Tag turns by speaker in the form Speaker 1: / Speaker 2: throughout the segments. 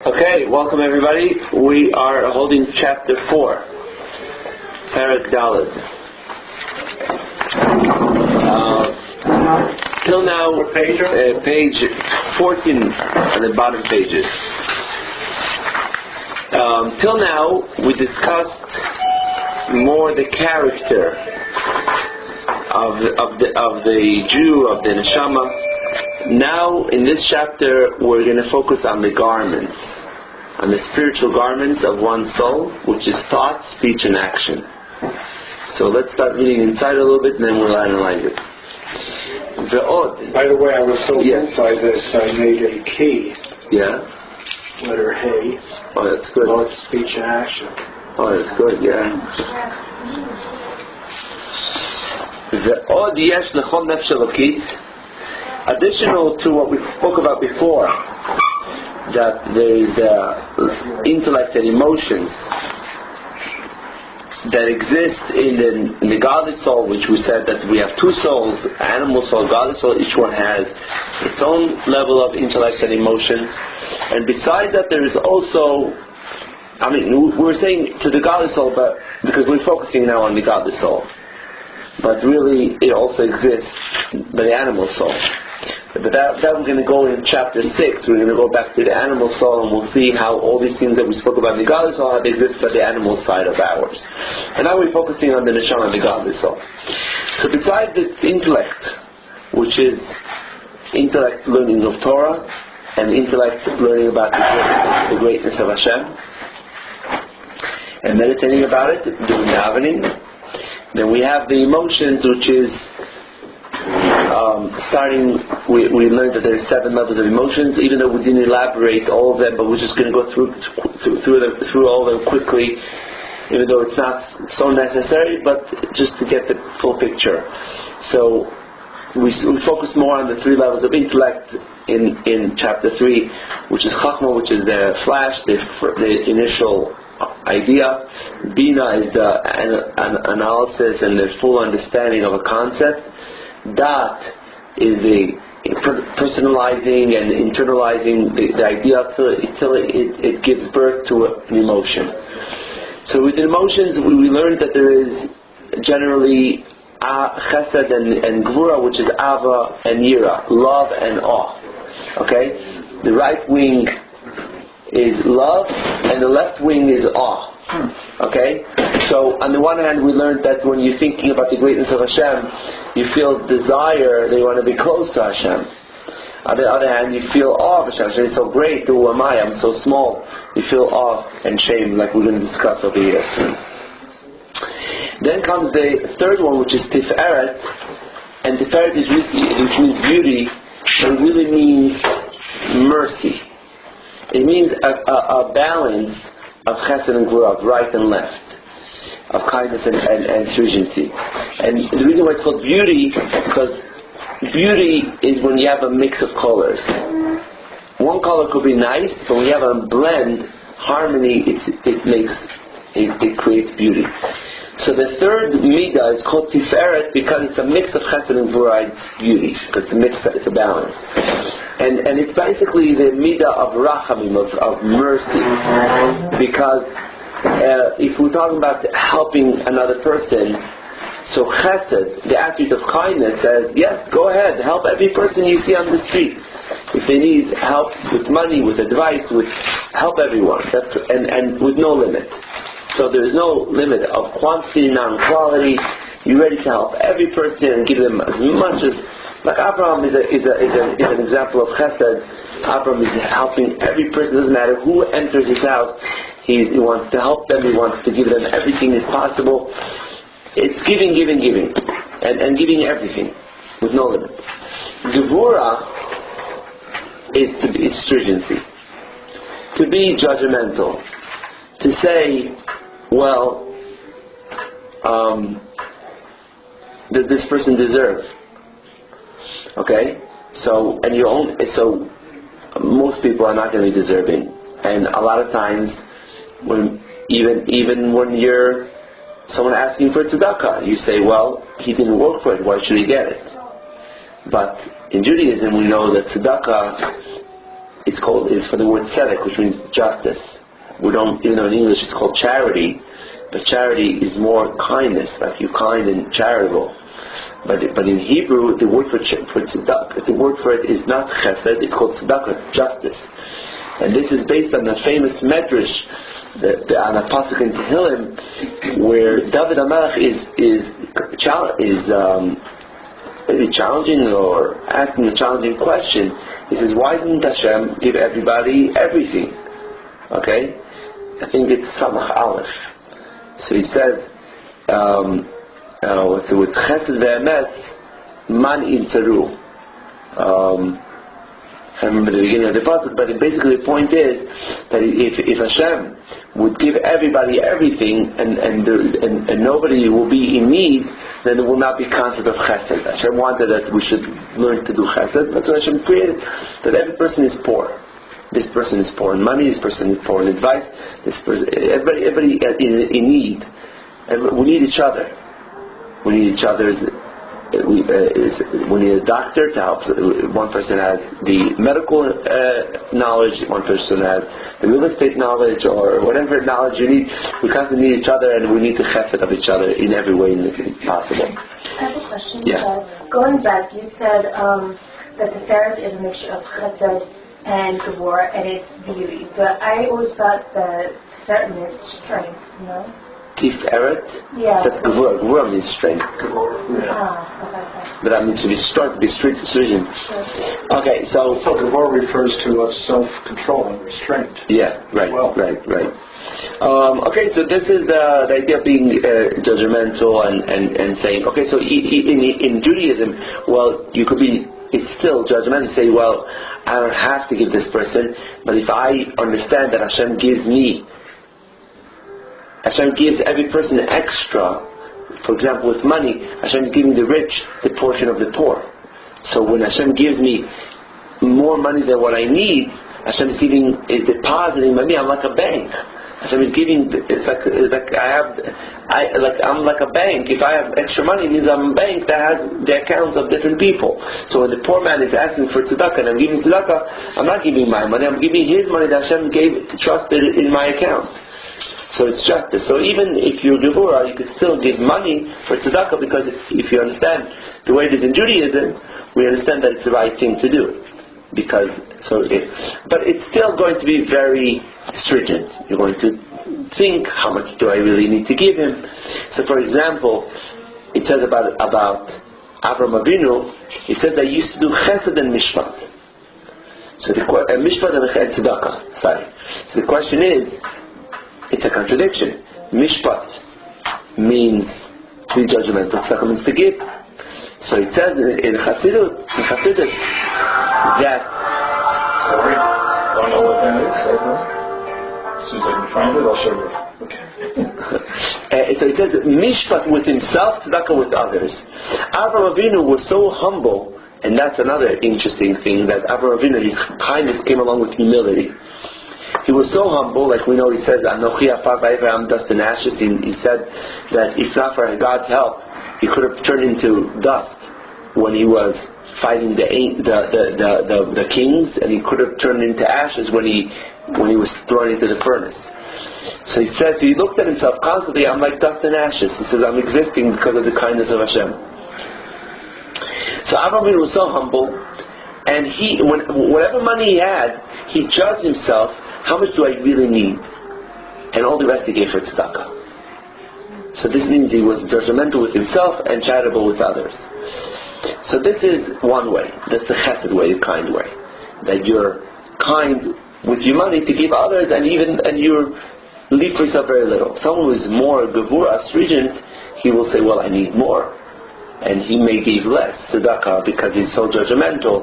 Speaker 1: Okay, welcome everybody. We are holding chapter 4, Perek Daled. Till now, page 14 on the bottom pages. Till now, we discussed more the character of the Jew, of the neshama. Now, in this chapter, we're going to focus on the garments, on the spiritual garments of one's soul, which is thought, speech, and action. So let's start reading inside a little bit, and then we'll analyze it.
Speaker 2: By the way, I was so moved by this, I made a key.
Speaker 1: Yeah.
Speaker 2: Letter Hey.
Speaker 1: Oh, that's good.
Speaker 2: Thought, speech, and action.
Speaker 1: Oh, that's good. Yeah. Additional to what we spoke about before, that there is intellect and emotions that exist in the godly soul, which we said that we have two souls, animal soul, godly soul. Each one has its own level of intellect and emotions. And besides that, there is also, we're saying to the godly soul, but because we're focusing now on the godly soul, but really it also exists by the animal soul. But that we're going to go in chapter 6. We're going to go back to the animal soul, and we'll see how all these things that we spoke about in the godly soul, how they exist by the animal side of ours. And now we're focusing on the neshama, the godly soul. So besides this intellect, which is intellect learning of Torah, and intellect learning about the greatness of Hashem, and meditating about it, doing davening, then we have the emotions, which is we learned that there are 7 levels of emotions, even though we didn't elaborate all of them, but we're just going to go through all of them quickly, even though it's not so necessary, but just to get the full picture. So we focus more on the 3 levels of intellect in chapter 3, which is Chachma, which is the flash, the initial idea. Bina is the analysis and the full understanding of a concept. Dat is the personalizing and internalizing the idea until it gives birth to an emotion. So with the emotions, we learned that there is generally chesed and gvura, which is ava and yira, love and awe. Okay? The right wing is love and the left wing is awe. Okay? So on the one hand, we learned that when you're thinking about the greatness of Hashem, you feel desire that you want to be close to Hashem. On the other hand, you feel awe of Hashem. Hashem is so great, who am I? I'm so small. You feel awe and shame, like we're going to discuss over here soon. Then comes the third one, which is Tiferet. And Tiferet is which means beauty, but it really means mercy. It means a balance of chesed and gvura, of right and left, of kindness and stringency. And the reason why it's called beauty, because beauty is when you have a mix of colors. One color could be nice, but when you have a blend, harmony, it creates beauty. So the third midah is called Tiferet because it's a mix of chesed and gvura. It's beauty, because it's a balance. And it's basically the midah of rachamim, of mercy, because if we're talking about helping another person, so chesed, the attitude of kindness, says, yes, go ahead, help every person you see on the street. If they need help with money, with advice, help everyone, and with no limit. So there is no limit of quantity, non-quality. You're ready to help every person and give them as much as. Like Avraham is an example of chesed. Avraham is helping every person. Doesn't matter who enters his house. He wants to help them. He wants to give them everything is possible. It's giving, and giving everything with no limit. Gevura is stringency, to be judgmental, to say, well, does this person deserve? Okay, so most people are not going to be deserving, and a lot of times, when even when you're someone asking for tzedakah, you say, well, he didn't work for it, why should he get it? But in Judaism, we know that tzedakah it's for the word tzedek, which means justice. We don't, even though in English it's called charity, but charity is more kindness, like you're kind and charitable. But in Hebrew, the word for it is not chesed, it's called tzedakah, justice. And this is based on the famous medrash, on a pasuk in Tehillim, where David HaMelech is maybe challenging or asking a challenging question. He says, why didn't Hashem give everybody everything? Okay? I think it's Samach Aleph. So he says, with Chesed ve'emes, man intaru. I remember the beginning of the pasuk, but basically the point is that if Hashem would give everybody everything and nobody will be in need, then there will not be concept of chesed. Hashem wanted that we should learn to do chesed. That's why Hashem created that every person is poor. This person is poor in money. This person is poor in advice. This person, everybody in need. And we need each other. We need each other's. We need a doctor to help. One person has the medical knowledge, one person has the real estate knowledge, or whatever knowledge you need. We constantly need each other, and we need to chesed of each other in every way possible.
Speaker 3: I have a question.
Speaker 1: Yeah.
Speaker 3: Going back, you said that the Tiferet is a mixture of chesed and gevurah, and it's beauty. But I always thought that Tiferet meant strength, no?
Speaker 1: Tiferet?
Speaker 3: Yeah.
Speaker 1: That's gevurah. Gevurah means strength.
Speaker 3: Okay.
Speaker 1: But that means to be strong, to be stringent. Okay, so
Speaker 2: gevurah refers to self-control and restraint.
Speaker 1: Yeah, right,
Speaker 2: well.
Speaker 1: right. Okay, so this is the idea of being judgmental and saying, okay, so in Judaism, well, you could be, it's still judgmental to say, well, I don't have to give this person, but if I understand that Hashem gives every person extra. For example, with money, Hashem is giving the rich the portion of the poor. So when Hashem gives me more money than what I need, Hashem is depositing money. I'm like a bank. Hashem is giving. I'm like a bank. If I have extra money, it means I'm a bank that has the accounts of different people. So when the poor man is asking for tzedakah and I'm giving tzedakah, I'm not giving my money. I'm giving his money that Hashem trusted in my account. So it's justice. So even if you're gevurah, you could still give money for tzedakah, because if you understand the way it is in Judaism, we understand that it's the right thing to do. But it's still going to be very stringent. You're going to think, how much do I really need to give him? So for example, it says about Avraham Avinu, it says that he used to do chesed and mishpat. So mishpat and tzedakah. So the question is, it's a contradiction. Mishpat means to be judgmental. Tzedakah means to give. So it says in Chassidut that.
Speaker 2: Sorry, don't know what that is. As soon as I can find it, I'll show you. Okay.
Speaker 1: So it says mishpat with himself, tzedakah with others. Avraham Avinu was so humble, and that's another interesting thing, that Avraham Avinu, his kindness came along with humility. He was so humble, like we know he says, Anochi afar v'Avraham dust and ashes. He said that if not for God's help, he could have turned into dust when he was fighting the kings, and he could have turned into ashes when he was thrown into the furnace. So he says, he looked at himself constantly, I'm like dust and ashes. He says, I'm existing because of the kindness of Hashem. So Avraham was so humble, and whatever money he had, he judged himself, how much do I really need? And all the rest he gave for tzedakah. So this means he was judgmental with himself and charitable with others. So this is one way. That's the chesed way, the kind way. That you're kind with your money to give others, and you leave for yourself very little. Someone who is more gevurah, stringent, he will say, well, I need more. And he may give less tzedakah because he's so judgmental.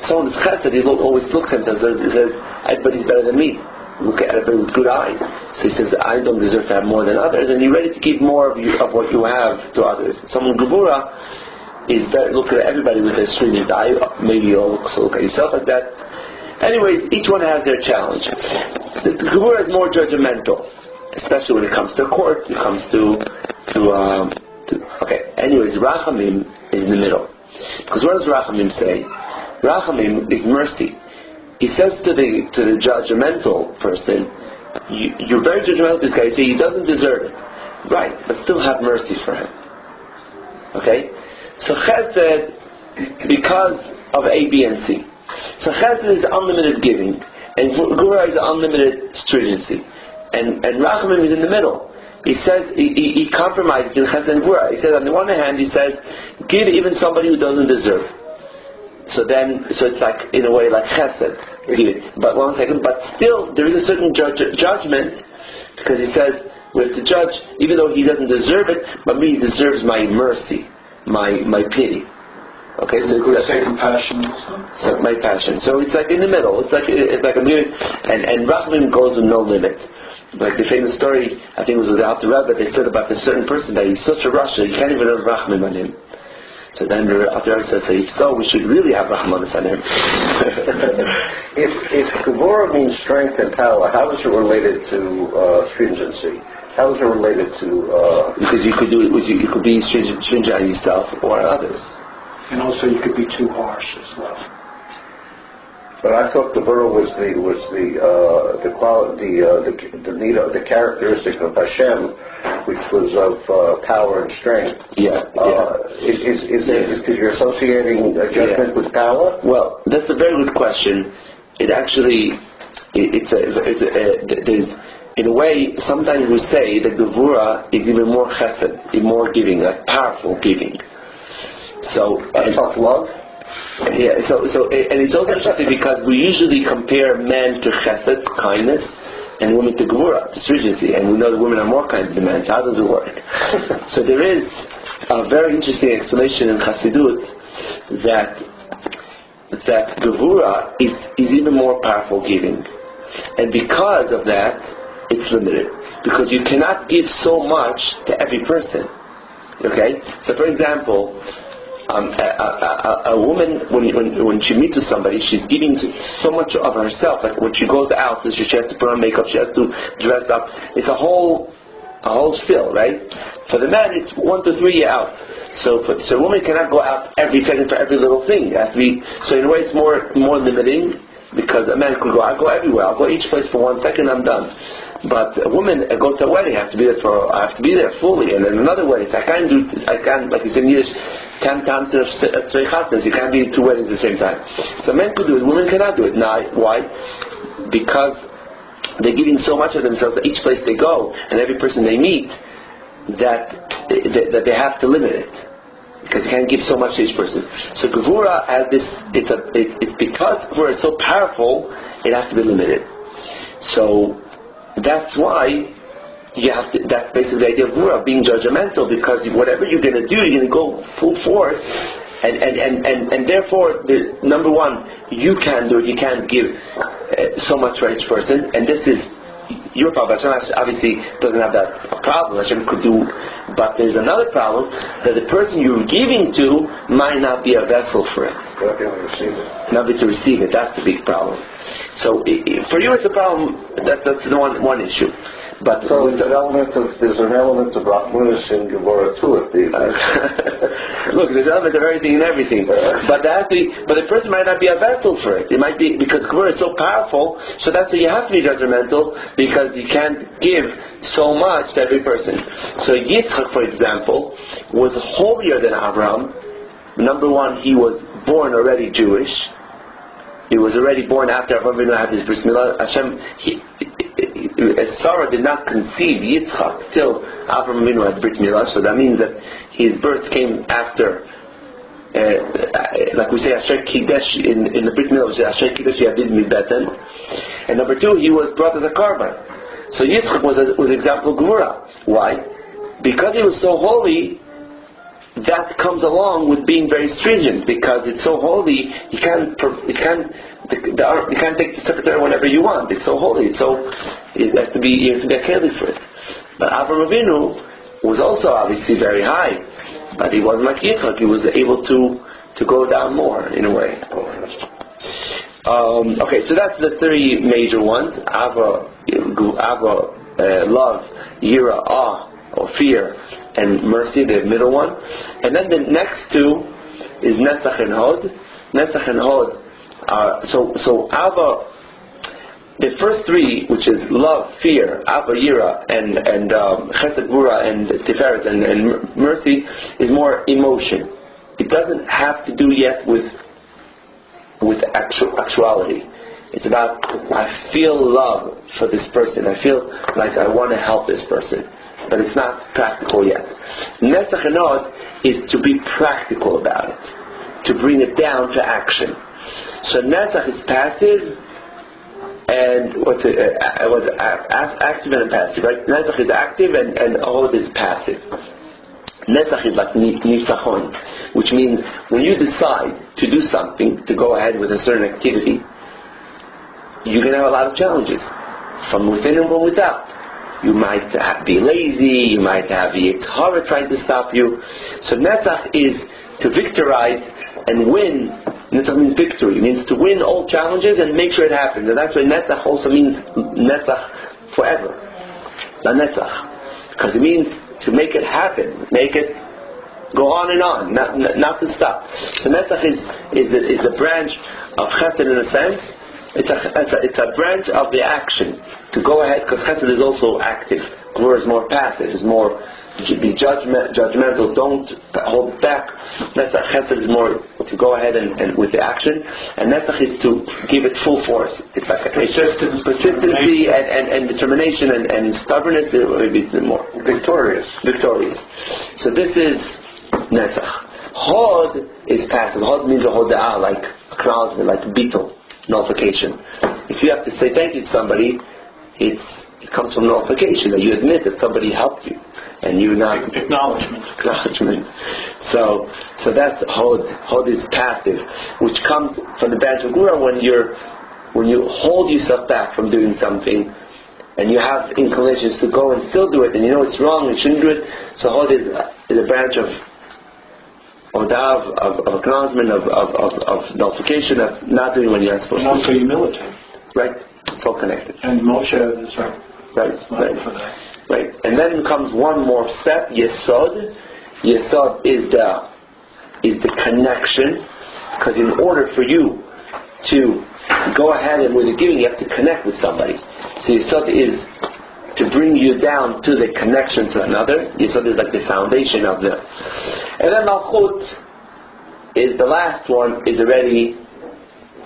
Speaker 1: Someone who's chesed, he always looks at himself and says, everybody's better than me. Look at everybody with good eyes. So he says, I don't deserve to have more than others, and you're ready to give more of what you have to others. Someone gevurah is better, look at everybody with a stringent eye. Maybe you'll also look at yourself like that. Anyways, each one has their challenge. The gevurah is more judgmental, especially when it comes to court. It comes to okay. Anyways, rachamim is in the middle. Because what does rachamim say? Rachamim is mercy. he says to the judgmental person, you're very judgmental of this guy. You say he doesn't deserve it, right? But still have mercy for him. Okay, so Chesed, because of A, B, and C. So Chesed is unlimited giving, and Gvura is unlimited stringency, and Rachamim is in the middle. He says he compromises in Chesed and Gvura. He says on the one hand, he says give even somebody who doesn't deserve. So it's like in a way like Chesed. But one second, but still there is a certain judgment, because he says we have to judge even though he doesn't deserve it, but he deserves my mercy, my pity. Okay, so
Speaker 2: it's like compassion.
Speaker 1: So my passion. So it's like in the middle. It's like I'm giving, and Rachamim goes with no limit. Like the famous story, I think it was with the Alter Rebbe, they said about this certain person that he's such a rasha, you can't even have Rachamim on him. So then the Alter Rebbe says, if so, we should really have Rachamim on him.
Speaker 4: If Gevurah means strength and power, how is it related to stringency? How is it related to?
Speaker 1: Because you could do it. You could be stringent on yourself or on others.
Speaker 5: And also, you could be too harsh as well.
Speaker 4: But I thought Gevurah was the quality, the need, the characteristic of Hashem, which was of power and strength.
Speaker 1: Yeah.
Speaker 4: Is it because you're associating judgment with power?
Speaker 1: Well, that's a very good question. It actually, there's, in a way, sometimes we say that Gevurah is even more chesed, more giving, like powerful giving. So
Speaker 4: tough love.
Speaker 1: Yeah. So and it's also interesting because we usually compare men to chesed, kindness, and women to Gevurah, to stringency, and we know that women are more kind than men. So how does it work? So there is a very interesting explanation in Chassidut that Gevurah is even more powerful giving, and because of that, it's limited, because you cannot give so much to every person. Okay. So for example, a woman, when she meets with somebody, she's giving so much of herself. Like when she goes out, she has to put on makeup, she has to dress up. It's a whole spill, right? For the man, it's 1 to 3 years out. So a woman cannot go out every second for every little thing. It has to be, so in a way, it's more limiting, because a man could go, I'll go everywhere. I'll go each place for 1 second, I'm done. But a woman, I go to a wedding, I have to be there fully. And in another way, I can't, like you said in Yiddish, can't answer three chasnas. You can't be in 2 weddings at the same time. So men could do it, women cannot do it. Now, why? Because they're giving so much of themselves at each place they go, and every person they meet, that they have to limit it, because you can't give so much to each person. So Gevurah has this. It's because Gevurah is so powerful, it has to be limited. So that's why you have to. That's basically the idea of Gevurah, being judgmental, because whatever you're going to do, you're going to go full force, and therefore, number one, you can do it. You can't give so much for each person, and this is your problem. Hashem obviously doesn't have that problem. Hashem could do, but there's another problem, that the person you're giving to might not be a vessel for it.
Speaker 4: Not be able to receive it.
Speaker 1: Not be able to receive it. That's the big problem. So for you, it's a problem. That's the one issue. But
Speaker 4: so there's an element of Rachmanis in Gevurah to it.
Speaker 1: Look, there's an element of everything and everything. But the person might not be a vessel for it. It might be because Gevurah is so powerful. So that's why you have to be judgmental, because you can't give so much to every person. So Yitzchak, for example, was holier than Abraham. Number one, he was born already Jewish. He was already born after Avraham Hendel had his bris milah. Sarah did not conceive Yitzchak till Avraham Hendel had brit milah. So that means that his birth came after, like we say, Asher Kidesh in the brit milah, we say Asher Kidesh Yadid Mibeten. And number two, he was brought as a karban. So Yitzchak was example of Gevurah. Why? Because he was so holy. That comes along with being very stringent, because it's so holy. You can't take the secretary whenever you want. It's so holy. You have to be careful for it. But Avraham Avinu was also obviously very high, but he wasn't like Yitzchak. He was able to go down more in a way. Okay, so that's the 3 major ones: Ava, love, Yira, awe or fear, and mercy, the middle one. And then the next 2 is Netzach and Hod. Netzach and Hod So Ava, the first three, which is love, fear, Ava, Yira, and Chesed, Gvura, and Tiferet, and mercy, is more emotion. It doesn't have to do yet with actuality. It's about, I feel love for this person. I feel like I want to help this person. But it's not practical yet. Netzach and Hod is to be practical about it, to bring it down to action. So Netzach is passive, and active and passive, right? Netzach is active, and Hod is passive. Netzach is like nifachon, which means when you decide to do something, to go ahead with a certain activity, you're going to have a lot of challenges, from within and from without. You might be lazy, you might have the Yitzhara trying to stop you. So Netzach is to victorize and win. Netzach means victory. It means to win all challenges and make sure it happens. And that's why Netzach also means Netzach forever. La Netzach. Because it means to make it happen, make it go on and on, not to stop. So Netzach is a branch of Chesed in a sense. It's a branch of the action to go ahead, because Chesed is also active. Gvura is more passive, is more be judgmental. Don't hold it back. Netzach Chesed is more to go ahead and with the action, and Netzach is to give it full force. It's like a persistency and determination and stubbornness. It will be more victorious. So this is Netzach. Hod is passive. Hod means a hoda'ah, like acknowledgement, like beetle. Nullification. If you have to say thank you to somebody, it comes from nullification, that you admit that somebody helped you, and you not acknowledgement. So that's Hod. Hod is passive, which comes from the branch of Gvura when you hold yourself back from doing something, and you have inclinations to go and still do it, and you know it's wrong, you shouldn't do it. So Hod is a branch of acknowledgement, of nullification, of not doing what you're not supposed to do.
Speaker 5: And also humility.
Speaker 1: Right. It's all connected.
Speaker 5: And Moshe is
Speaker 1: right.
Speaker 5: for that.
Speaker 1: Right. And then comes one more step, Yesod. Yesod is the connection, because in order for you to go ahead and with the giving, you have to connect with somebody. So Yesod is to bring you down to the connection to another. Yesod is like the foundation of the. And then Malchut is the last one, is already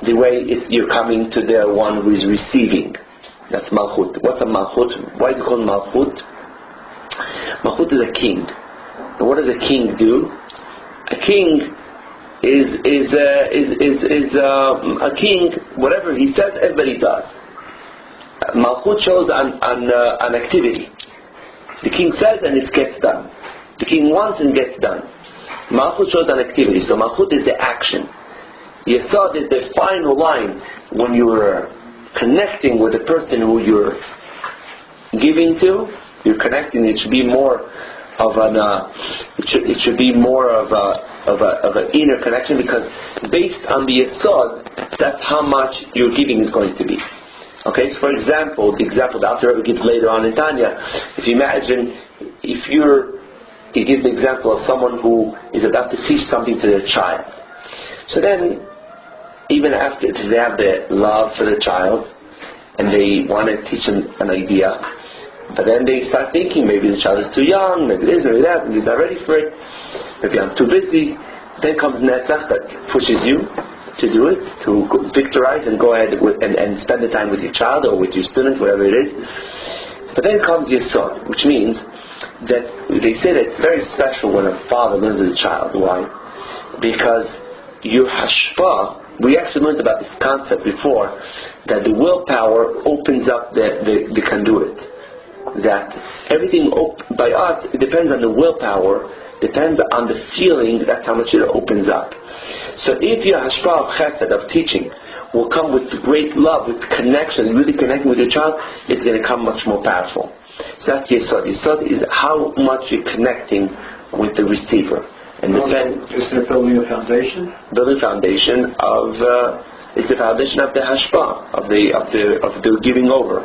Speaker 1: the way you're coming to the one who is receiving. That's Malchut. What's a Malchut? Why is it called Malchut? Malchut is a king. And what does a king do? A king is a king. Whatever he says, everybody does. Malchut shows an activity. The king says and it gets done. The king wants and gets done. Malchut shows an activity. So Malchut is the action. Yesod is the final line when you're connecting with the person who you're giving to. You're connecting. It should be more of an. It should be more of an inner connection, because based on the Yesod, that's how much your giving is going to be. Okay, so for example, the example the Alter Rebbe gives later on in Tanya, if you imagine, he gives the example of someone who is about to teach something to their child. So then, even after they have the love for the child, and they want to teach him an idea, but then they start thinking, maybe the child is too young, maybe this, maybe that, maybe he's not ready for it, maybe I'm too busy. Then comes Netzach that pushes you to do it, to victorize and go ahead and spend the time with your child or with your student, whatever it is. But then comes Yesod, which means that they say that it's very special when a father learns with a child. Why? Because your hashpah, we actually learned about this concept before, that the willpower opens up the conduit. That everything by us, it depends on the willpower, depends on the feeling, that's how much it opens up. So if your hashpah of chesed, of teaching, will come with great love, with connection, really connecting with your child, it's going to come much more powerful. So that's Yesod. Yesod is how much you're connecting with the receiver. And
Speaker 5: is there building a foundation?
Speaker 1: Building foundation of it's the foundation of the hashpah, of the giving over.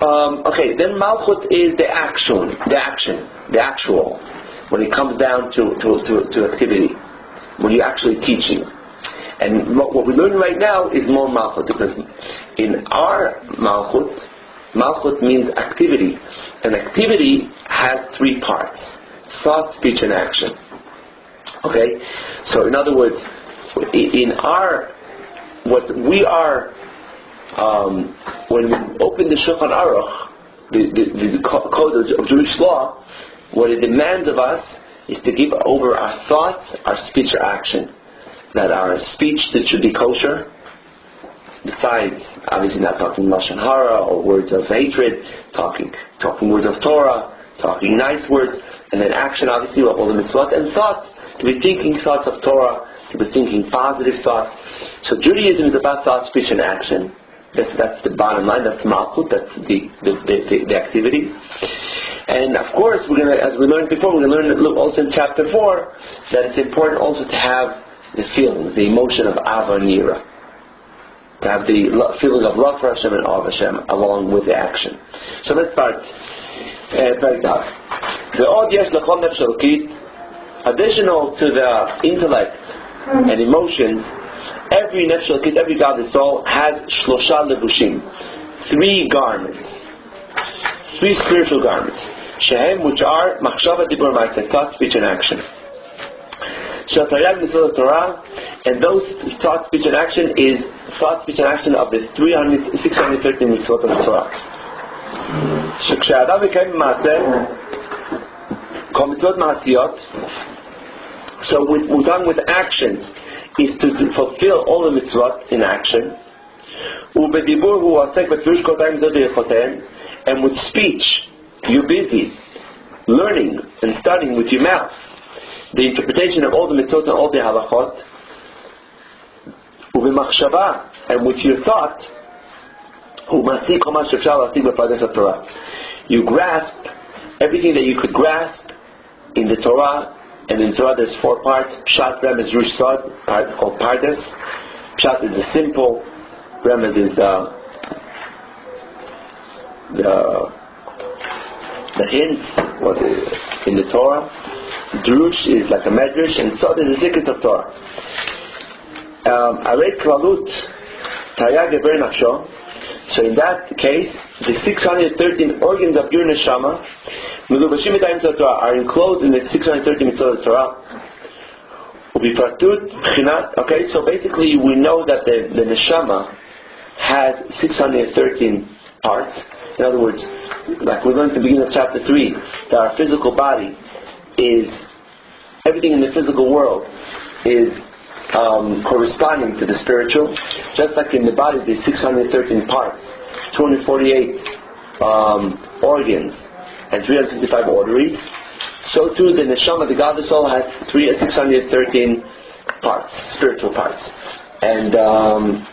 Speaker 1: Okay, then Malchut is the actual. When it comes down to activity, when you're actually teaching. And what we're learning right now is more malchut, because in our malchut means activity. And activity has three parts: thought, speech, and action. Okay? So in other words, in our, what we are, when we open the Shulchan Aruch, the code of Jewish law, what it demands of us is to give over our thoughts, our speech, or action. That our speech that should be kosher, besides obviously not talking lashon hara or words of hatred, talking words of Torah, talking nice words, and then action obviously of all the mitzvot, and thoughts, to be thinking thoughts of Torah, to be thinking positive thoughts. So Judaism is about thought, speech, and action. That's the bottom line. That's malchut. That's the activity. And of course, we're going to, as we learned before, we're going to learn also in chapter 4 that it's important also to have the feelings, the emotion of ava and yira, to have the feeling of love for Hashem and awe of Hashem along with the action. So let's start. Additional to the intellect and emotions, every nefesh elokit, every godly soul has shlosha levushim, 3 garments, 3 spiritual garments, shehem, which are machshava, dibur, ma'aseh, thought, speech, and action. Torah, and those thought, speech, and action is thought, speech, and action of the 613 mitzvot of the Torah. So we're done with action, is to fulfill all the mitzvot in action. And with speech, you're busy learning and studying with your mouth the interpretation of all the mitzvot and all the halachot. And with your thought, you grasp everything that you could grasp in the Torah. And in Torah there's 4 parts. Pshat, Remez, Rush, Sod, called Pardes. Pshat is the simple, Remez is the hints in the Torah. Drush is like a medrash, and Sod is the secret of Torah. Aret Klalut, Tanya Geber Nafsho. So in that case, the 613 organs of your neshama are enclosed in the 613 mitzvot of Torah. Okay, so basically we know that the neshama has 613 parts. In other words, like we learned at the beginning of chapter 3, that our physical body is, everything in the physical world is corresponding to the spiritual. Just like in the body there's 613 parts, 248 organs, and 365 arteries, so too the neshama, the godly soul, has 613 parts, spiritual parts. And the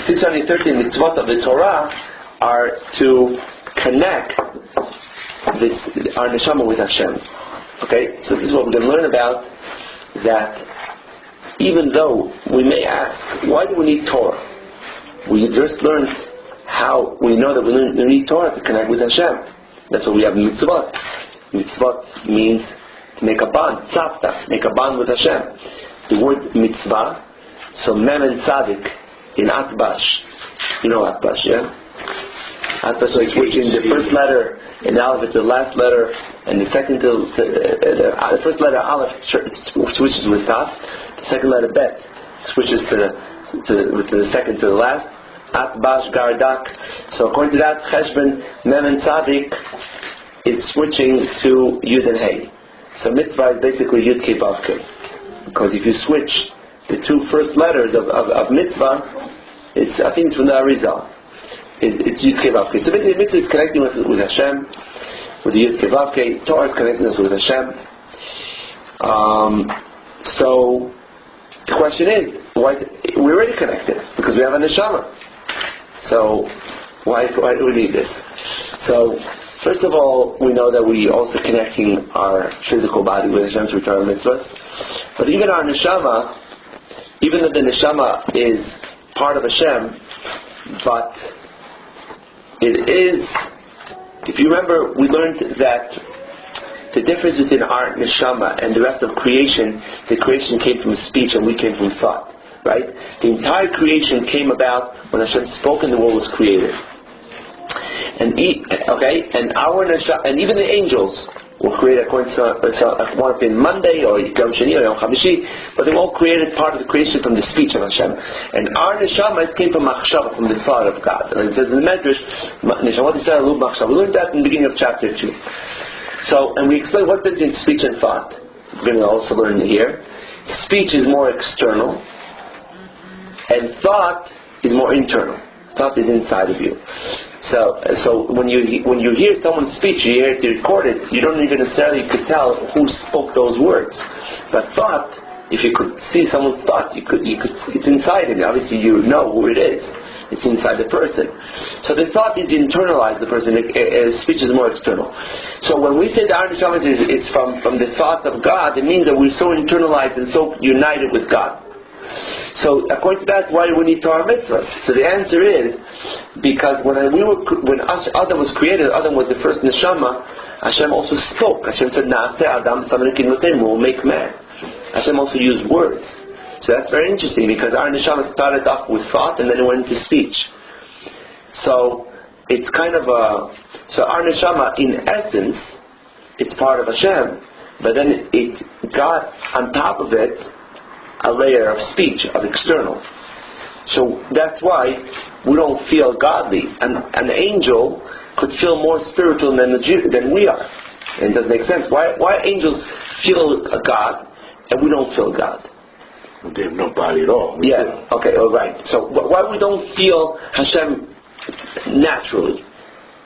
Speaker 1: 613 mitzvot of the Torah are to connect our neshama with Hashem. Okay, so this is what we're going to learn about, that even though we may ask, why do we need Torah? We just learned how we know that we need Torah to connect with Hashem. That's why we have mitzvot. Mitzvot means to make a bond, tzavta, make a bond with Hashem. The word mitzvah, so mem and tzadik in atbash, you know atbash, yeah? Atbash is switching the first letter in Aleph to the last letter, and the second to the first letter Aleph switches with Taf, the second letter Bet switches to the second to the last, Atbash, Gardak. So according to that, Cheshbon, Mem and Tzadik is switching to Yud and Hey. So mitzvah is basically Yud Kei Vav Kei, because if you switch the 2 first letters of mitzvah, I think it's from the Arizal. It's Yud Kei Vav Kei. So basically, mitzvah is connecting with Hashem, with the Yud Kei Vav Kei. Torah is connecting us with Hashem. So the question is, why we're already connected because we have a neshama. So why do we need this? So first of all, we know that we also connecting our physical body with Hashem through Torah mitzvahs. But even our neshama, even though the neshama is part of Hashem, but it is, if you remember, we learned that the difference between our neshama and the rest of creation, the creation came from speech and we came from thought, right? The entire creation came about when Hashem spoke and the world was created. And our neshama, and even the angels were created according to one in Monday or Yom Sheni or Yom Chamishi, but they were all created part of the creation from the speech of Hashem. And our neshamas came from machshava, from the thought of God. And it says in the Medrash, neshamot Yisrael lu machshava. We learned that in the beginning of chapter 2. So, and we explain what's the difference between speech and thought. We're going to also learn here. Speech is more external, and thought is more internal. Thought is inside of you. So when you hear someone's speech, you hear it recorded, you don't even necessarily could tell who spoke those words. But thought, if you could see someone's thought, you could it's inside of you. Obviously, you know who it is. It's inside the person. So the thought is internalized. The person, speech is more external. So when we say the Ar Neshama is from the thoughts of God, it means that we're so internalized and so united with God. So according to that, why do we need Torah mitzvahs? So the answer is because when Adam was created, Adam was the first neshama. Hashem also spoke. Hashem said, "Naaseh Adam samarikin noten." We'll make man. Hashem also used words. So that's very interesting because our neshama started off with thought and then it went into speech. So it's kind of so our neshama in essence, it's part of Hashem, but then it got on top of it a layer of speech, of external. So that's why we don't feel godly. An angel could feel more spiritual than we are. And it doesn't make sense. Why angels feel God and we don't feel God?
Speaker 4: They have no body at all.
Speaker 1: Yeah, okay, all right. So why we don't feel Hashem naturally?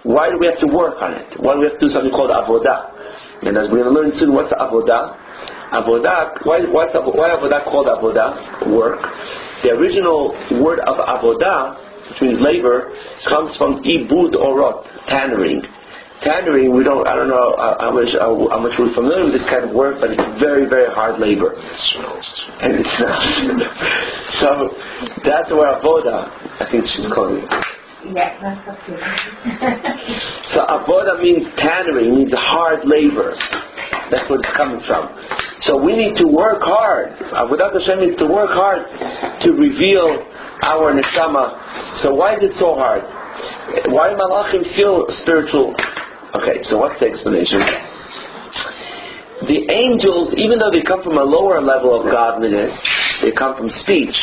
Speaker 1: Why do we have to work on it? Why do we have to do something called avodah? And as we're going to learn soon, what's avodah? Avodah, why avodah called avodah? Work. The original word of avodah, which means labor, comes from ibud orot, tannering. Tannering, I don't know how much we're familiar with this kind of work, but it's very, very hard labor. And it smells. So that's where avodah, I think she's calling it.
Speaker 3: Yeah, that's good.
Speaker 1: So avodah means tannering, means hard labor. That's what it's coming from. So we need to work hard. Avodat Hashem means to work hard to reveal our neshama. So why is it so hard? Why do malachim feel spiritual? Okay, so what's the explanation? The angels, even though they come from a lower level of godliness, they come from speech,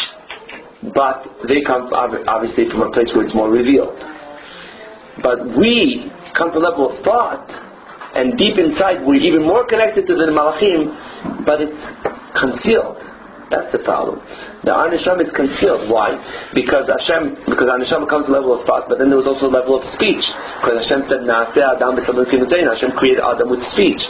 Speaker 1: but they come obviously from a place where it's more revealed. But we come from a level of thought, and deep inside we're even more connected to the malachim, but it's concealed. That's the problem. The Ar Neshama is concealed. Why? Because Ar Neshama comes to a level of thought, but then there was also a level of speech. Because Hashem said, "Naaseh Adam b'samarikin noten." Hashem created Adam with speech.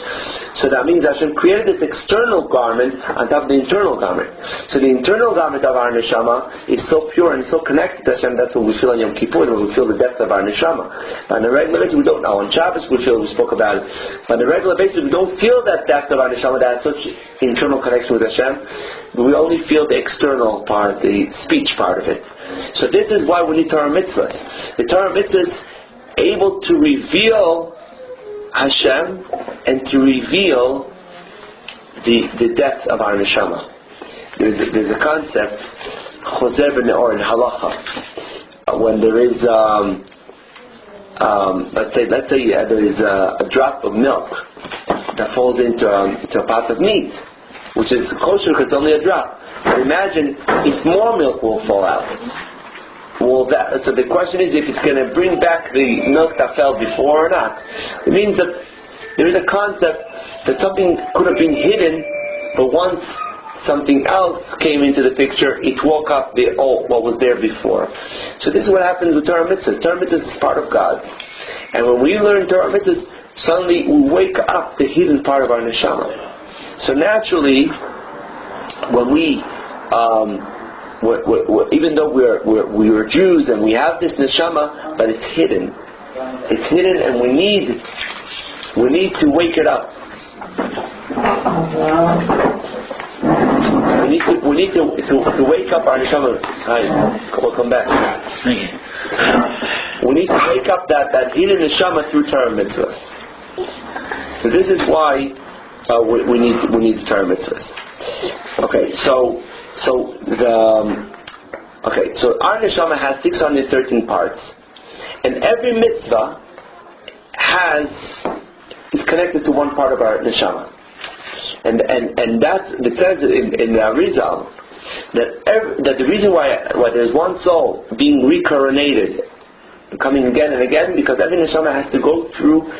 Speaker 1: So that means Hashem created this external garment on top of the internal garment. So the internal garment of Ar Neshama is so pure and so connected to Hashem. That's what we feel on Yom Kippur, when we feel the depth of Ar Neshama. But on a regular basis, we don't know. On Shabbos, we spoke about it. But on a regular basis, we don't feel that depth of Ar Neshama, that has such internal connection with Hashem. We only feel the external part, the speech part of it. So this is why we need Torah mitzvahs. The Torah mitzvahs able to reveal Hashem and to reveal the depth of our neshama. There's a concept, choser b'neor in halacha. When there is, let's say there is a drop of milk that falls into a pot of meat, which is kosher because it's only a drop. But imagine if more milk will fall out. So the question is if it's going to bring back the milk that fell before or not. It means that there is a concept that something could have been hidden, but once something else came into the picture, it woke up what was there before. So this is what happens with Torah mitzvahs. Torah mitzvahs is part of God. And when we learn Torah mitzvahs, suddenly we wake up the hidden part of our neshama. So naturally, when we, even though we are Jews and we have this neshama, but it's hidden. It's hidden, and we need to wake it up. We need to wake up our neshama. Hi, we'll come back. We need to wake up that hidden neshama through Torah mitzvahs. So this is why we need to Torah mitzvahs. Okay, so our neshama has 613 parts, and every mitzvah is connected to one part of our neshama, and that's it says in the Arizal that the reason why there's one soul being recoronated, coming again and again, because every neshama has to go through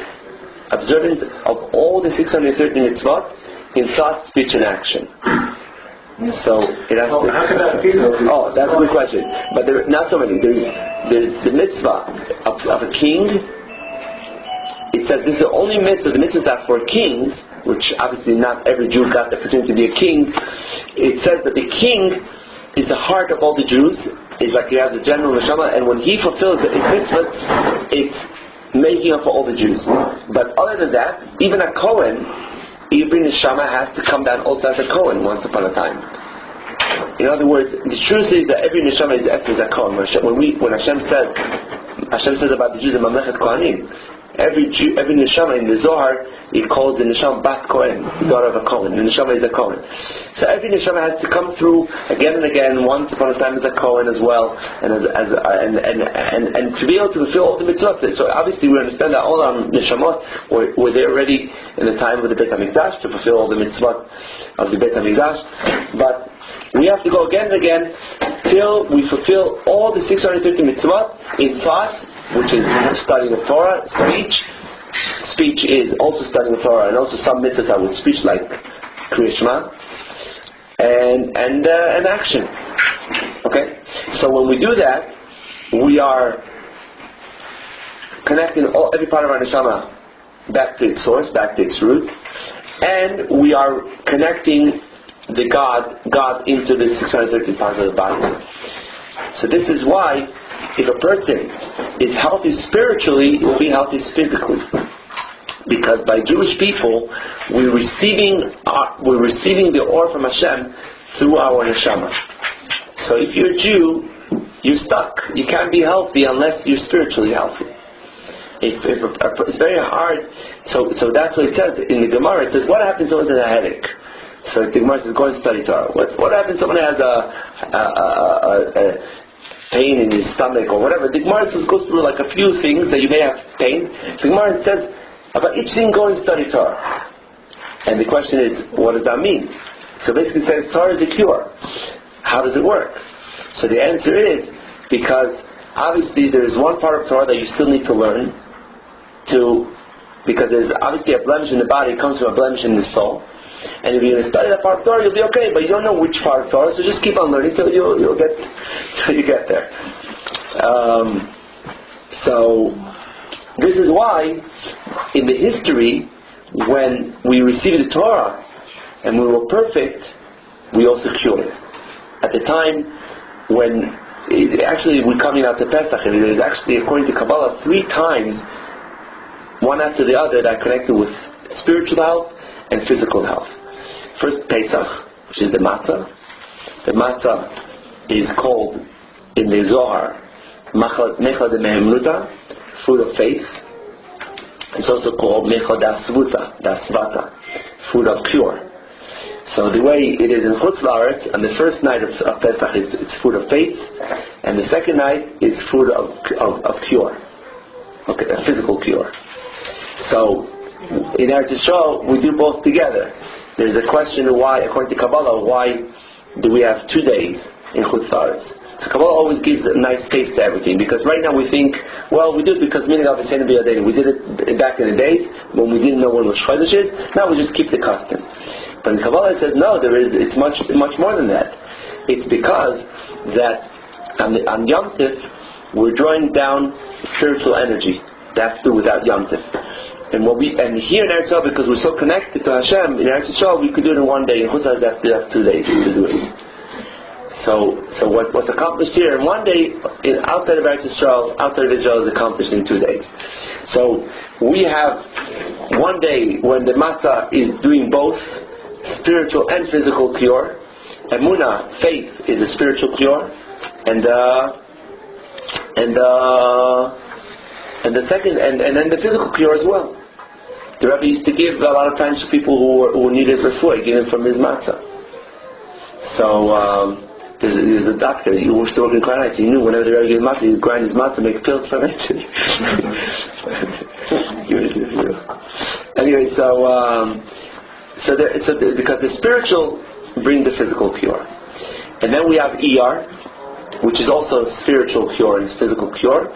Speaker 1: observance of all the 613 mitzvot in thought, speech, and action. So it has to.
Speaker 5: How can that be?
Speaker 1: Oh, that's a good question. But there are not so many. There's the mitzvah of a king. It says this is the only mitzvah. The mitzvahs are for kings, which obviously not every Jew got the opportunity to be a king. It says that the king is the heart of all the Jews. It's like he has a general neshama, and when he fulfills his mitzvahs, it's making up for all the Jews. But other than that, even a Kohen, every neshama has to come down also as a Kohen once upon a time. In other words, the truth is that every neshama is as a Kohen. When Hashem says about the Jews in Mamlechet Kohanim, every neshama in the Zohar, it calls the neshama Bat Kohen, the daughter of a Kohen. The neshama is a Kohen. So every neshama has to come through again and again, once upon a time as a Kohen as well, and to be able to fulfill all the mitzvot. So obviously we understand that all our neshamot were there already in the time of the Beit HaMikdash to fulfill all the mitzvot of the Beit HaMikdash, but we have to go again and again till we fulfill all the 630 mitzvot in thought, which is studying of Torah. Speech is also studying of Torah, and also some mitzvahs are with speech, like Kriya Shema, and action. Okay, so when we do that, we are connecting every part of our neshama back to its source, back to its root, and we are connecting the God into the 630 parts of the body. So this is why, if a person is healthy spiritually, he will be healthy physically. Because by Jewish people, we're receiving the ore from Hashem through our neshama. So if you're a Jew, you're stuck. You can't be healthy unless you're spiritually healthy. It's very hard. So that's what it says in the Gemara. It says, what happens when someone has a headache? So the Gemara says, go and study Torah. What happens when someone has a pain in his stomach or whatever? The Gemara goes through like a few things that you may have pain. The Gemara says, about each thing, go and study Torah. And the question is, what does that mean? So basically it says, Torah is the cure. How does it work? So the answer is, because obviously there is one part of Torah that you still need to learn, because there's obviously a blemish in the body, it comes from a blemish in the soul. And if you're going to study that part of Torah, you'll be okay, but you don't know which part of Torah, so just keep on learning till you get there. So this is why in the history, when we received the Torah and we were perfect, we also cured. At the time when we're coming out to Pesach, and it is actually, according to Kabbalah, 3 times, one after the other, that are connected with spiritual health and physical health. First, Pesach, which is the matzah. The matzah is called in the Zohar Mecha de Mehemnuta, food of faith. It's also called Mecha Dasvata, food of cure. So the way it is in Chutz La'aretz, on the first night of Pesach, it's food of faith, and the second night is food of cure, okay, a physical cure. So in Eretz Yisrael, we do both together. There's a question of why, according to Kabbalah, why do we have 2 days in Chutz La'aretz? So Kabbalah always gives a nice taste to everything, because right now we think, well, we do it because meaning of Hussein B'Yadin. We did it back in the days when we didn't know when Rosh Chodesh is. Now we just keep the custom. But in Kabbalah it says no, it's much more than that. It's because that on Yom Tif we're drawing down spiritual energy. That's true without Yom Tif. And here in Eretz Yisrael, because we're so connected to Hashem, in Eretz Yisrael we could do it in 1 day. In Chutz La'aretz we have 2 days to do it. So what's accomplished here in 1 day, outside of Israel is accomplished in 2 days. So we have 1 day when the matzah is doing both spiritual and physical cure. Emunah, faith, is a spiritual cure, and the second, and then the physical cure as well. The Rebbe used to give a lot of times to people who needed refuah, he gave them from his matzah. So there's a doctor who was still working quite nice. He knew whenever the Rebbe gave matzah, he'd grind his matzah, make pills from it. Anyway, because the spiritual bring the physical cure, and then we have ER, which is also a spiritual cure and physical cure.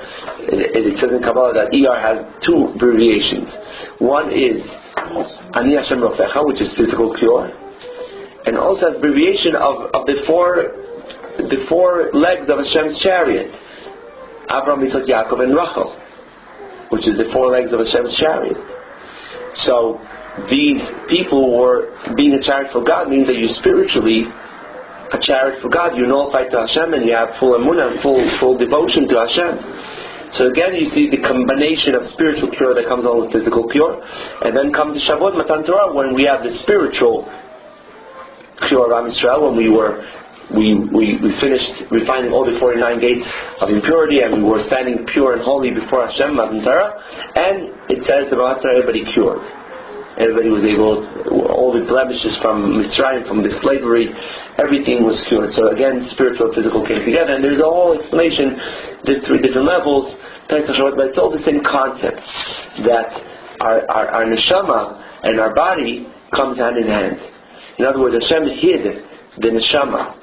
Speaker 1: It says in Kabbalah that ER has two abbreviations. One is Ani Hashem Rofecha, which is physical cure, and also has abbreviation of the four legs of Hashem's chariot, Avraham, Yitzchak, Yaakov, and Rachel, which is the four legs of Hashem's chariot. So these people were being a chariot for God means that you spiritually a chariot for God. You nullify to Hashem and you have full emunah, full devotion to Hashem. So again, you see the combination of spiritual cure that comes along with physical cure, and then comes the Shavuot Matan Torah when we have the spiritual cure of Am Yisrael, when we finished refining all the 49 gates of impurity, and we were standing pure and holy before Hashem, Matan Torah, and it says the Matan Torah everybody cured. Everybody was able, all the blemishes from Mitzrayim, from the slavery, everything was cured. So again, spiritual and physical came together, and there's a whole explanation, there's 3 different levels, but it's all the same concept, that our neshama and our body comes hand in hand. In other words, Hashem hid the neshama,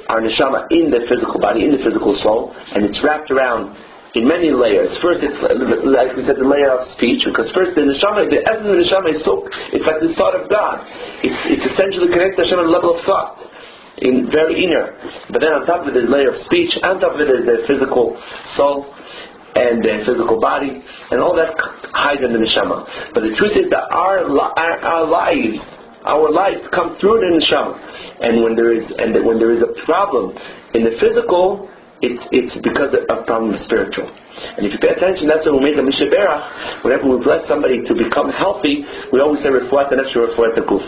Speaker 1: our neshama, in the physical body, in the physical soul, and it's wrapped around in many layers. First, it's like we said, the layer of speech, because first the neshama, the essence of the neshama is it's like the thought of God. It's essentially connected to Hashem at a level of thought, in very inner. But then on top of it is a layer of speech, on top of it is the physical soul and the physical body, and all that hides in the neshama. But the truth is that our lives come through the neshama, and when there is a problem in the physical, it's because of problem spiritual. And if you pay attention, that's when we make a Mishnah Berach. Whenever we bless somebody to become healthy, we always say refuat the nefesh, refuat the guf,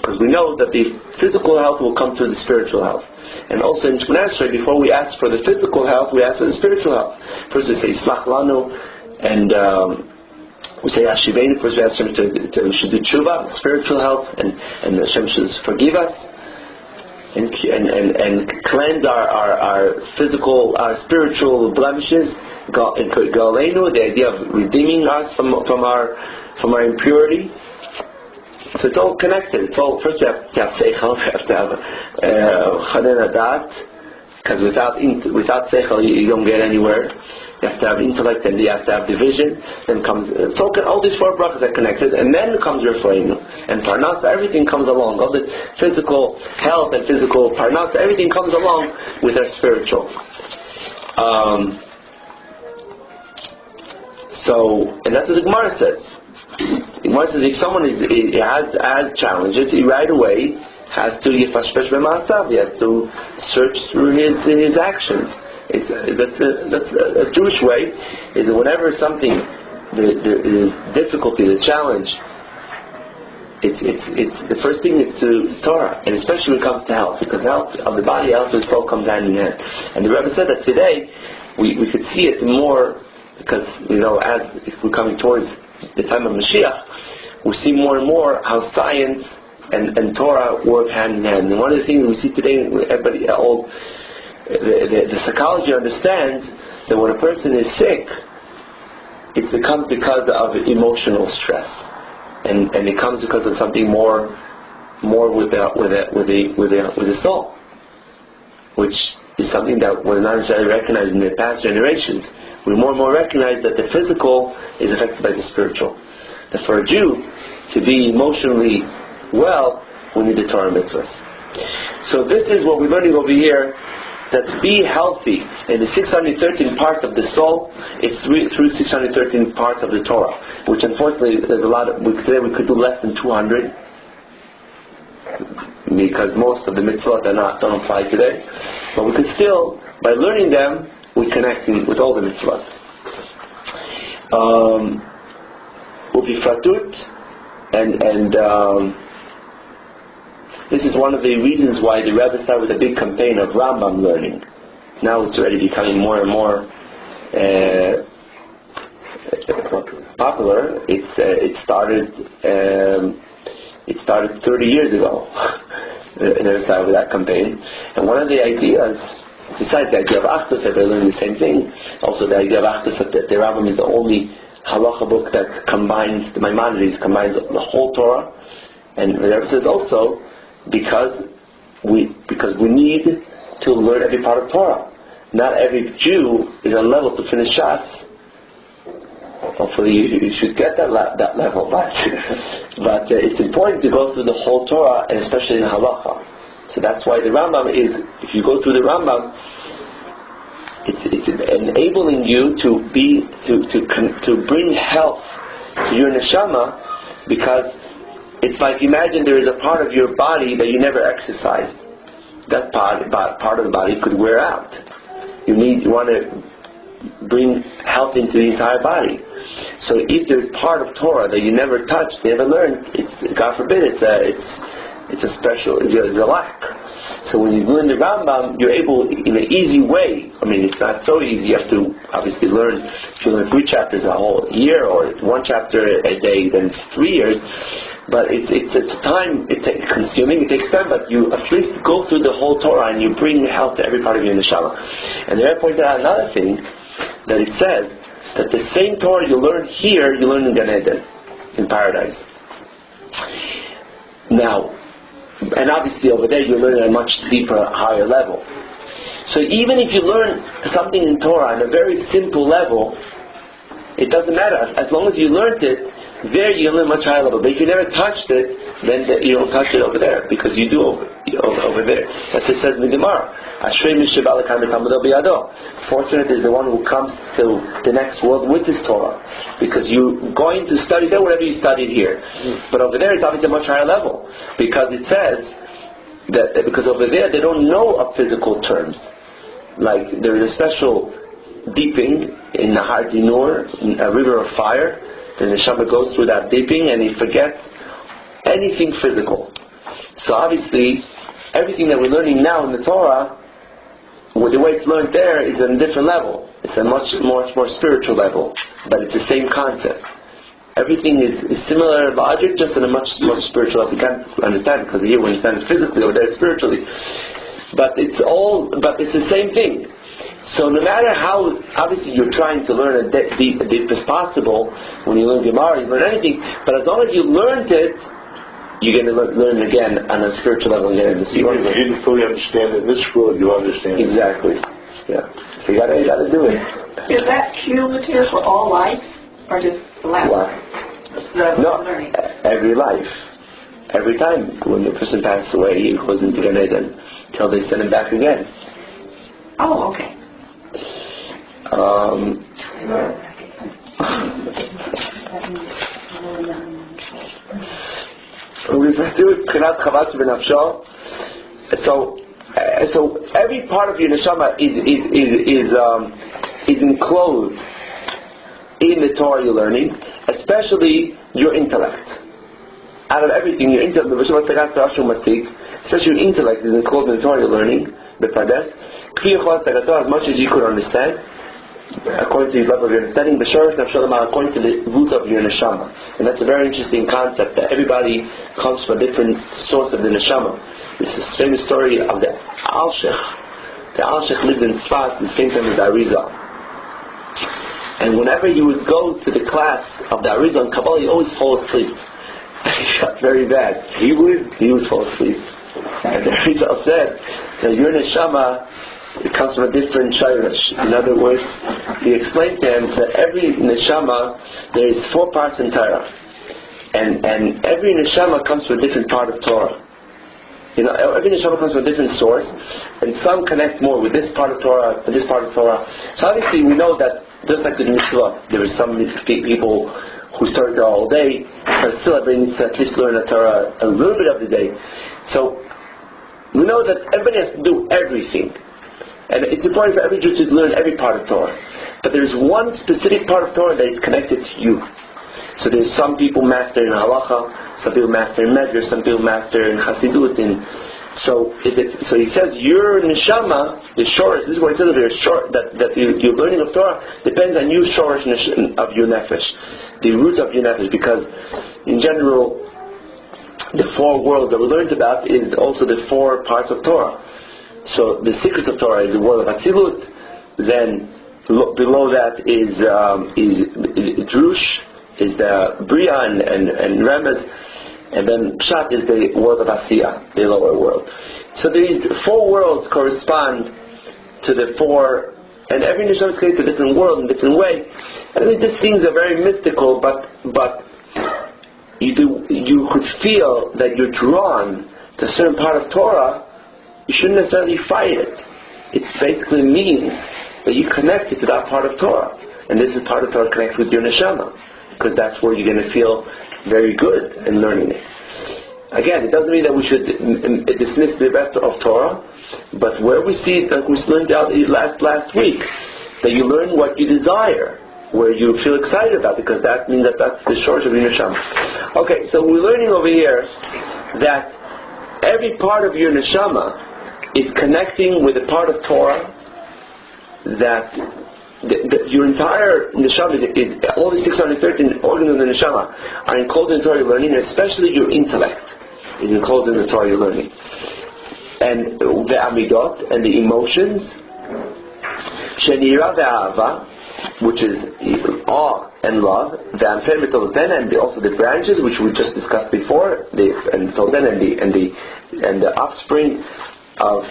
Speaker 1: because we know that the physical health will come through the spiritual health. And also in Shemona Esrei, before we ask for the physical health, we ask for the spiritual health. First we say Yislach Lanu, and we say Hashiveinu. First we ask Hashem to should do tshuva, spiritual health, and Hashem should forgive us and cleanse our physical, our spiritual blemishes. Galenu, the idea of redeeming us from our impurity. So it's all connected. It's all, first we have to have seichel, we have to have chaden adat, because without seichel you don't get anywhere. You have to have intellect, and you have to have division. Then comes all these 4 brachas are connected, and then comes refuah and parnasa. Everything comes along. All the physical health and physical parnasa, everything comes along with our spiritual. And that's what the Gemara says. The Gemara says if someone has challenges, he right away has to yifashpesh b'ma'asav. He has to search through his actions. That's a Jewish way. Is that whenever something, the difficulty, the challenge, it's the first thing is to Torah, and especially when it comes to health, because health of the body, health of the soul comes hand in hand. And the Rebbe said that today we could see it more, because as we're coming towards the time of Mashiach, we see more and more how science and Torah work hand in hand. And one of the things we see today, everybody, the psychology understands that when a person is sick, it becomes because of emotional stress, and it comes because of something more with the soul, which is something that was not necessarily recognized in the past generations. We more and more recognize that the physical is affected by the spiritual. That for a Jew to be emotionally well, we need the Torah mitzvahs. So this is what we're learning over here, that to be healthy in the 613 parts of the soul, it's through 613 parts of the Torah, which unfortunately there's a lot of, today we could do less than 200, because most of the mitzvot don't apply today. But we could still, by learning them, we connect with all the mitzvot. Ubifratut, and this is one of the reasons why the Rebbe started with a big campaign of Rambam learning. Now it's already becoming more and more popular. It started 30 years ago. They started with that campaign. And one of the ideas, besides the idea of Achdus, that they're learning the same thing, also the idea of Achdus, that the Rambam is the only halacha book that combines, the Maimonides combines the whole Torah. And the Rebbe says also, because we need to learn every part of Torah. Not every Jew is on level to finish Shas. Hopefully you should get that level, but it's important to go through the whole Torah, and especially in halacha. So that's why the Rambam is, if you go through the Rambam, it's enabling you to bring health to your neshama, because it's like, imagine there is a part of your body that you never exercised. That part of the body could wear out. You want to bring health into the entire body. So if there's part of Torah that you never touched, never learned, God forbid, it's a lack. So when you learn the Rambam, you're able, in an easy way, I mean, it's not so easy, you have to obviously learn, if you learn 3 chapters a whole year, or 1 chapter a day, then it's 3 years, but it's time, it takes time, but you at least go through the whole Torah, and you bring health to every part of your neshama. And there I pointed out another thing, that it says, that the same Torah you learn here, you learn in Gan Eden, in paradise. Now, and obviously over there you learn at a much deeper, higher level. So even if you learn something in Torah on a very simple level, it doesn't matter. As long as you learned it, there you learn much higher level. But if you never touched it, then you don't touch it over there, because you do over there. That's what it says in the Gemara. Fortunate is the one who comes to the next world with his Torah, because you're going to study there whatever you studied here. But over there it's obviously a much higher level, because it says that because over there they don't know of physical terms. Like there is a special deeping in the Har Dinur, a river of fire. The neshama goes through that deeping and he forgets anything physical. So obviously, everything that we're learning now in the Torah, the way it's learned there is on a different level. It's a much more spiritual level, but it's the same concept. Everything is similar logic, just on a much spiritual level. You can't understand it, because here we understand it physically, over there spiritually. But it's the same thing. So no matter how, obviously you're trying to learn as deep as possible. When you learn Gemara, you learn anything, but as long as you learned it, you're going to learn again on a spiritual level again.
Speaker 4: Even if you didn't fully understand it in this world, you understand it.
Speaker 1: Exactly. Yeah. So you got to do it.
Speaker 6: Is that cumulative for all life, or just the last life?
Speaker 1: No,
Speaker 6: learning?
Speaker 1: Every life. Every time when the person passes away, he goes into Gan Eden until they send him back again.
Speaker 6: Oh, okay.
Speaker 1: We do it P'chinat Chabad B'nafsho. So every part of your neshama is enclosed in the Torah you're learning, especially your intellect. Out of everything, your intellect, especially your intellect is enclosed in the Torah you're learning, the Pardes, as much as you could understand, according to the level of your understanding, according to the root of your neshama. And that's a very interesting concept, that everybody comes from a different source of the neshama. This is the famous story of the Al-Sheikh. The Al-Sheikh lived in Tzfat the same time as the Arizal. And whenever he would go to the class of the Arizal in Kabbalah, he always fall asleep. He got very bad. He would fall asleep. And the Arizal said that your neshama, it comes from a different shayrash. In other words, he explained to him that every neshama, there is 4 parts in Torah, and every neshama comes from a different part of Torah. Every neshama comes from a different source, and some connect more with this part of Torah and this part of Torah. So obviously we know that just like the mitzvah, there are some people who start Torah all day, but still everybody needs to at least learn the Torah a little bit of the day. So we know that everybody has to do everything. And it's important for every Jew to learn every part of Torah. But there's one specific part of Torah that is connected to you. So there's some people master in halacha, some people master in medrash, some people master in chassidut, in So so he says your neshama, the shorish. This is what he says over here. That your learning of Torah depends on your shorish of your nefesh, the root of your nefesh. Because in general, the four worlds that we learned about is also the four parts of Torah. So the secrets of Torah is the world of Atzilut. Then below that is Drush, is the Bria and Remez. And then Pshat is the world of Asiya, the lower world. So these four worlds correspond to the four, and every neshama is created a different world in a different way. And I think these things are very mystical, but you could feel that you're drawn to a certain part of Torah. You shouldn't necessarily fight it. It basically means that you connected to that part of Torah, and this is part of Torah connects with your neshama, because that's where you're going to feel very good in learning it. Again, it doesn't mean that we should dismiss the rest of Torah, but where we see, like we learned out last week, that you learn what you desire, where you feel excited about, because that means that that's the shortage of your neshama. Okay, so we're learning over here that every part of your neshama is connecting with a part of Torah that your entire neshama is all the 613 organs of the neshama are encoded in Torah you're learning, and especially your intellect is encoded in the Torah you're learning, and the amidot and the emotions, shenira ve'ahava, which is awe and love, the amper mitoloten, and also the branches which we just discussed before, and the offspring of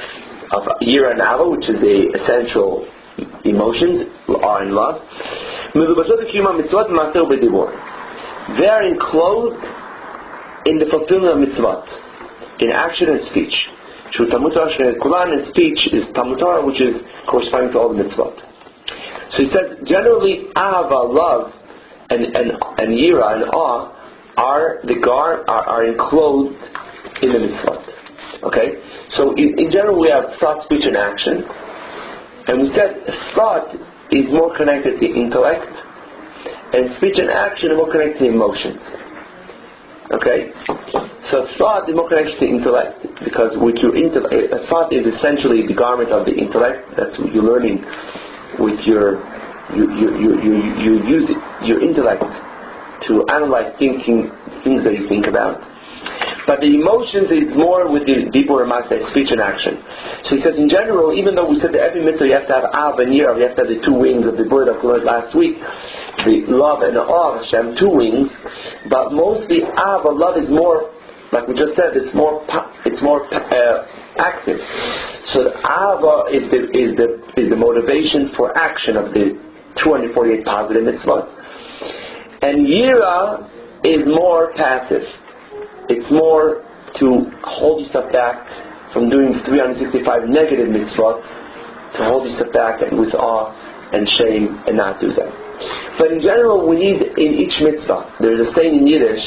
Speaker 1: yira and ava, which is the essential emotions, are in love. They are enclosed in the fulfillment of mitzvot, in action and speech. And speech is Talmud Torah, which is corresponding to all the mitzvot. So he says, generally, ahava, love, and yira and awe are enclosed in the mitzvot. Okay? So in general, we have thought, speech, and action. And we said thought is more connected to intellect, and speech and action are more connected to emotions. Okay? So thought is more connected to intellect, because with your thought is essentially the garment of the intellect. That's what you're learning with you use your intellect to analyze things that you think about. But the emotions is more with the deeper remarks like speech and action. So he says, in general, even though we said that every mitzvah you have to have av and yira, you have to have the two wings of the bird that we learned last week, the love and the awe of Hashem, two wings, but mostly av, love, is more, like we just said, it's more active. So the ava is the motivation for action of the 248 positive mitzvot, and yira is more passive. It's more to hold yourself back from doing 365 negative mitzvot, to hold yourself back and with awe and shame and not do them. But in general, we need in each mitzvah. There's a saying in Yiddish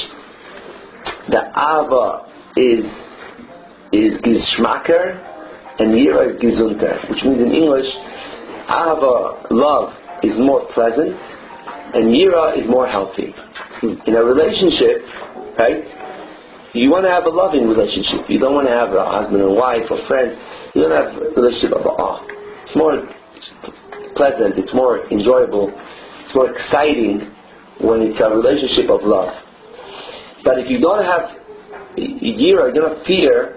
Speaker 1: that ava is gizschmacker and yira is gizunter, which means in English, ava, love, is more pleasant and yira is more healthy. In a relationship, right? You want to have a loving relationship. You don't want to have a husband and wife or friends. You don't have a relationship of awe. It's more pleasant, it's more enjoyable, it's more exciting when it's a relationship of love. But if you don't have yira, you don't have fear,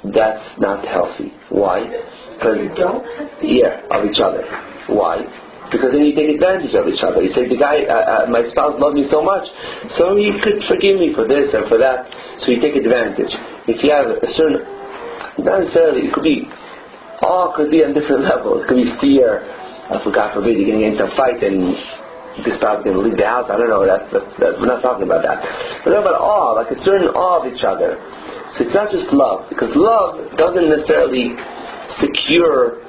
Speaker 1: that's not healthy. Why? Because
Speaker 3: you don't have fear
Speaker 1: of each other. Why? Because then you take advantage of each other. You say, the guy, my spouse loved me so much, so he could forgive me for this and for that. So you take advantage. If you have a certain, not necessarily, it could be, awe could be on different levels. It could be fear, for God forbid, you're going to get into a fight and this spouse is going to leave the house. I don't know, we're not talking about that. We're talking about awe, like a certain awe of each other. So it's not just love, because love doesn't necessarily secure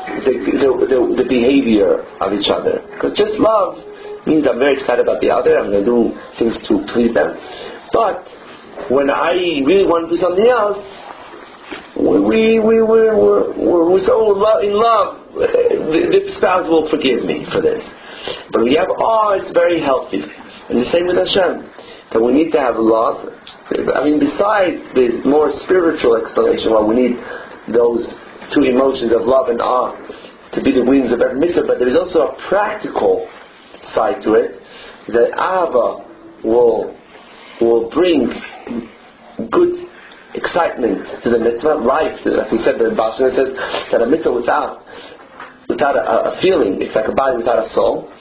Speaker 1: the behavior of each other. Because just love means I'm very excited about the other, I'm going to do things to please them. But when I really want to do something else, we're so in love, the spouse will forgive me for this. But when you have awe, it's very healthy. And the same with Hashem. that we need to have love. I mean, besides this more spiritual explanation why we need those two emotions of love and awe to be the wings of every mitzvah, but there is also a practical side to it, that Ava will bring good excitement to the mitzvah, life. Like we said, the Baal Shem says that a mitzvah without a feeling, it's like a body without a soul.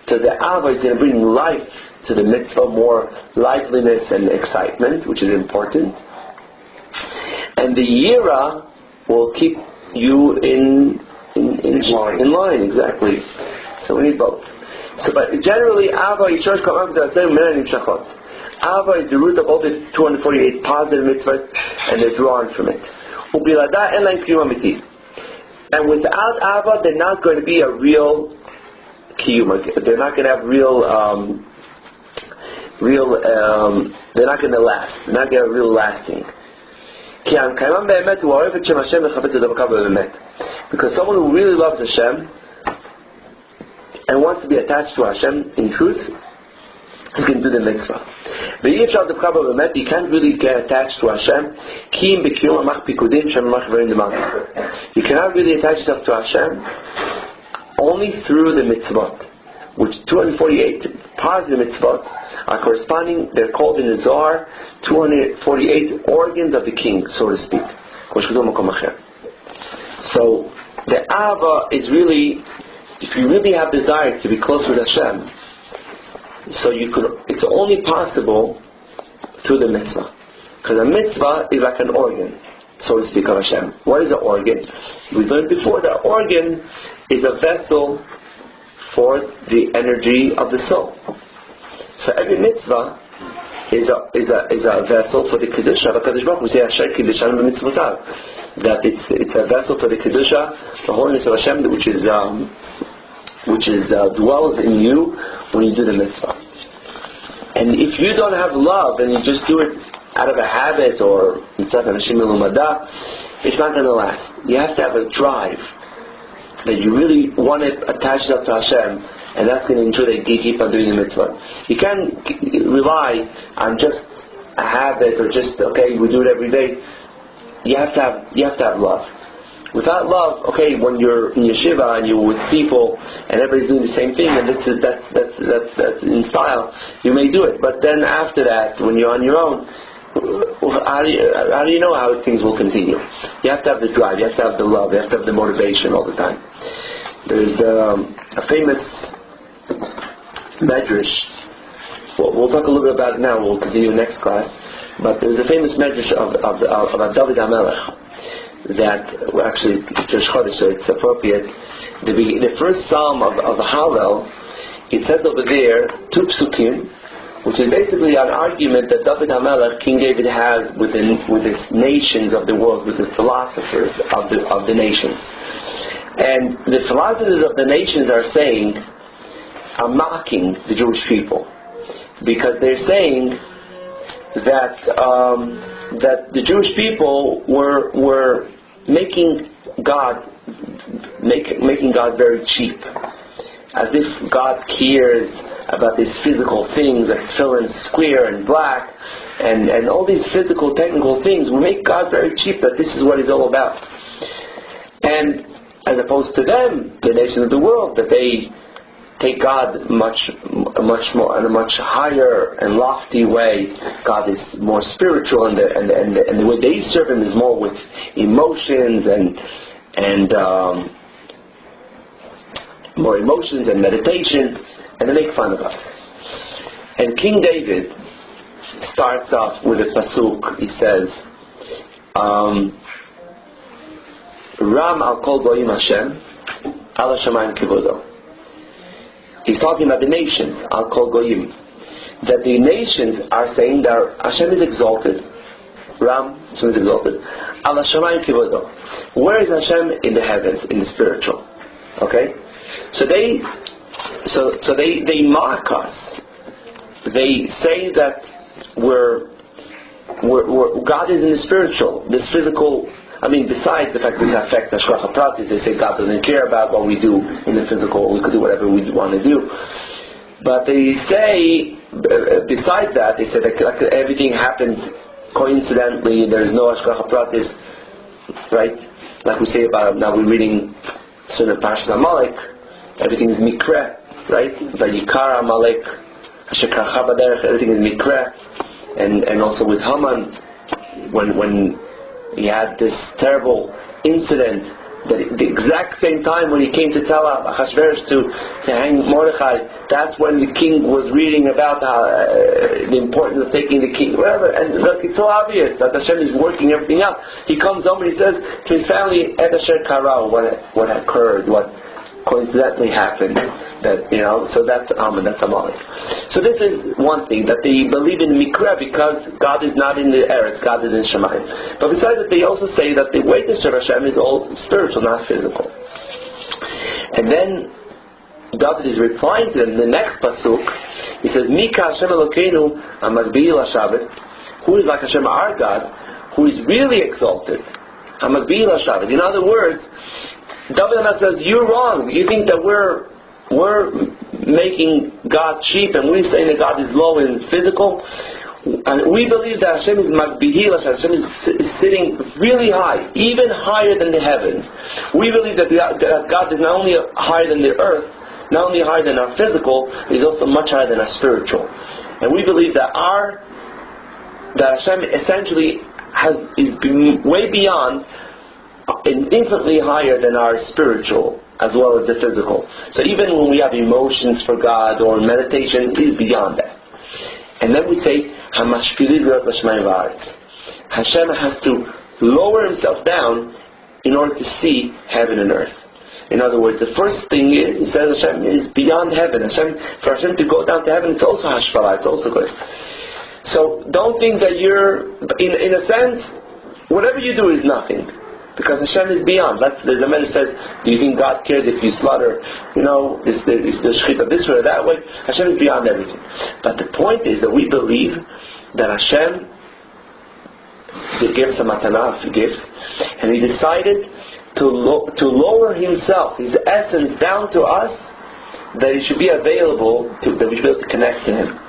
Speaker 1: So the Ava is going to bring life to the mitzvah, more liveliness and excitement, which is important. And the Yira will keep you in line, exactly. So we need both. So, but generally, Ava Yisrosh Kol Ava is the root of all the 248 positive mitzvahs, and they're drawn from it. And without Ava, they're not going to be a real kiyum. They're not going to have they're not going to last. They're not going to have real lasting. Because someone who really loves Hashem and wants to be attached to Hashem in truth, he can do the mitzvah. But you can't really get attached to Hashem. You cannot really attach yourself to Hashem only through the mitzvot, which 248 positive mitzvot are corresponding. They're called in the Zohar 248 organs of the king, so to speak. So the Ava is really, if you really have desire to be close with Hashem, so it's only possible through the mitzvah. Because a mitzvah is like an organ, so to speak, of Hashem. What is an organ? We learned before that organ is a vessel for the energy of the soul. So every mitzvah is a vessel for the kedusha. Because we say Asher Kiddushan b'mitzvotav, that it's a vessel for the kedusha, the holiness of Hashem, which dwells in you when you do the mitzvah. And if you don't have love and you just do it out of a habit or it's not going to last. You have to have a drive that you really want to attach yourself to Hashem, and that's going to ensure that you keep on doing the mitzvah. You can't rely on just a habit or just, okay, we do it every day. You have to have love. Without love, okay, when you're in yeshiva and you're with people and everybody's doing the same thing, and that's in style, you may do it. But then after that, when you're on your own, how do you know how things will continue? You have to have the drive, you have to have the love, you have to have the motivation all the time. There's a famous medrash. We'll talk a little bit about it now. We'll continue next class. But there's a famous medrash of David HaMelech that, well, actually it's Rosh Chodesh, so it's appropriate. The first psalm of Hallel, it says over there 2 psukim, which is basically an argument that David HaMelech, King David, has with the nations of the world, with the philosophers of the nations. And the philosophers of the nations are mocking the Jewish people, because they're saying that the Jewish people were making God very cheap, as if God cares about these physical things like tefillin square and black and all these physical technical things. We make God very cheap, that this is what He's all about. And as opposed to them, the nation of the world, that they take God much more in a much higher and lofty way. God is more spiritual, and the way they serve Him is more with emotions and more emotions and meditation, and they make fun of us. And King David starts off with a pasuk. He says, Ram al kol goyim Hashem ala shamayim kivodo. He's talking about the nations, al kol goyim, that the nations are saying that Hashem is exalted. Ram, Hashem is exalted. Ala shamayim kivodo. Where is Hashem? In the heavens, in the spiritual. Okay, so they mock us. They say that God is in the spiritual, this physical. I mean, besides the fact that this affects Hashgacha Pratis, they say God doesn't care about what we do in the physical. We could do whatever we want to do. But they say, besides that, they say that like everything happens coincidentally. There's no hashgacha pratis, right? Like we say about now, we're reading Sunnah Parashat Amalek. Everything is mikra, right? Vayikar Amalek, Asher karcha b'derech. Everything is mikra, and also with Haman, when he had this terrible incident, that at the exact same time when he came to tell Achashverosh to hang Mordechai, that's when the king was reading about the importance of taking the king, whatever. And look, it's so obvious that Hashem is working everything out. He comes home and he says to his family, Et Asher Karau, what occurred, what coincidentally happened. That, so that's that's Amalek. So this is one thing, that they believe in Mikra because God is not in the Eretz, God is in Shemayim. But besides that, they also say that the way to serve Hashem is all spiritual, not physical. And then David is replying to them in the next pasuk. He says, Mika Hashem Elokeinu Hamagbi'il HaShabbat, who is like Hashem our God, who is really exalted. Hamagbi'il HaShabbat. In other words, David says, you're wrong. You think that we're making God cheap and we're saying that God is low and physical. And we believe that Hashem is Magbihil, Hashem is sitting really high, even higher than the heavens. We believe that God is not only higher than the earth, not only higher than our physical, He's also much higher than our spiritual. And we believe that Hashem essentially is way beyond and infinitely higher than our spiritual as well as the physical. So even when we have emotions for God or meditation, it is beyond that. And then we say, Hashem has to lower Himself down in order to see heaven and earth. In other words, the first thing is, He says Hashem is beyond heaven. For Hashem to go down to heaven, it's also hashpala, it's also good. So don't think that you're, in a sense, whatever you do is nothing. Because Hashem is beyond. There's a man who says, do you think God cares if you slaughter, the shechita this way or that way? Hashem is beyond everything. But the point is that we believe that Hashem gave us a matana, a gift, and He decided to lower Himself, His essence, down to us, that He should be available, that we should be able to connect to Him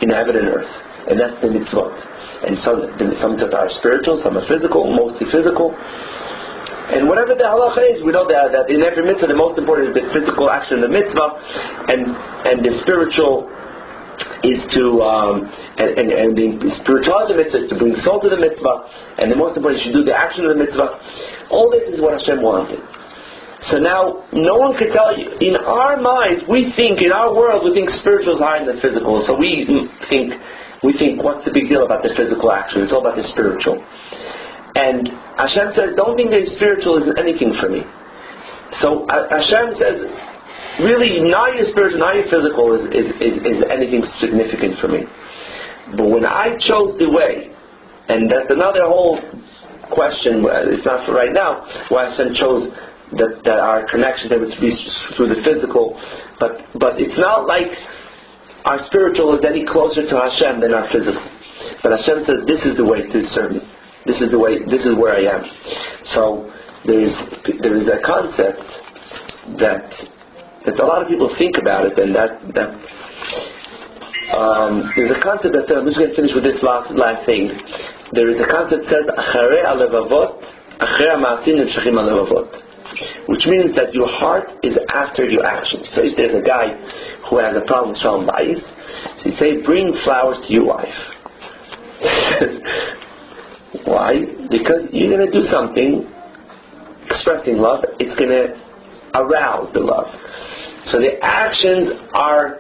Speaker 1: in heaven and earth. And that's the mitzvot. And some mitzvot are spiritual, some are physical, mostly physical. And whatever the halacha is, we know that in every mitzvah the most important is the physical action of the mitzvah, and the spiritual is to and the spirituality of the mitzvah is to bring soul to the mitzvah, and the most important is to do the action of the mitzvah. All this is what Hashem wanted. So now, no one can tell you, in our minds, in our world, we think spiritual is higher than physical. So we think, what's the big deal about the physical action? It's all about the spiritual. And Hashem says, don't think that spiritual is anything for me. So Hashem says, really, not your spiritual, not your physical is anything significant for me. But when I chose the way, and that's another whole question, it's not for right now, why Hashem chose that our connection there would be through the physical, but it's not like our spiritual is any closer to Hashem than our physical. But Hashem says, this is the way to serve me. This is the way. This is where I am. So there is a concept that a lot of people think about it, and that there's a concept that I'm just going to finish with this last thing. There is a concept that says acharei alevavot, acharei ma'asim nimshachim alevavot, which means that your heart is after your actions. So if there's a guy who has a problem with shalom bayis, so you say, bring flowers to your wife. Why? Because you're going to do something expressing love. It's going to arouse the love. So the actions are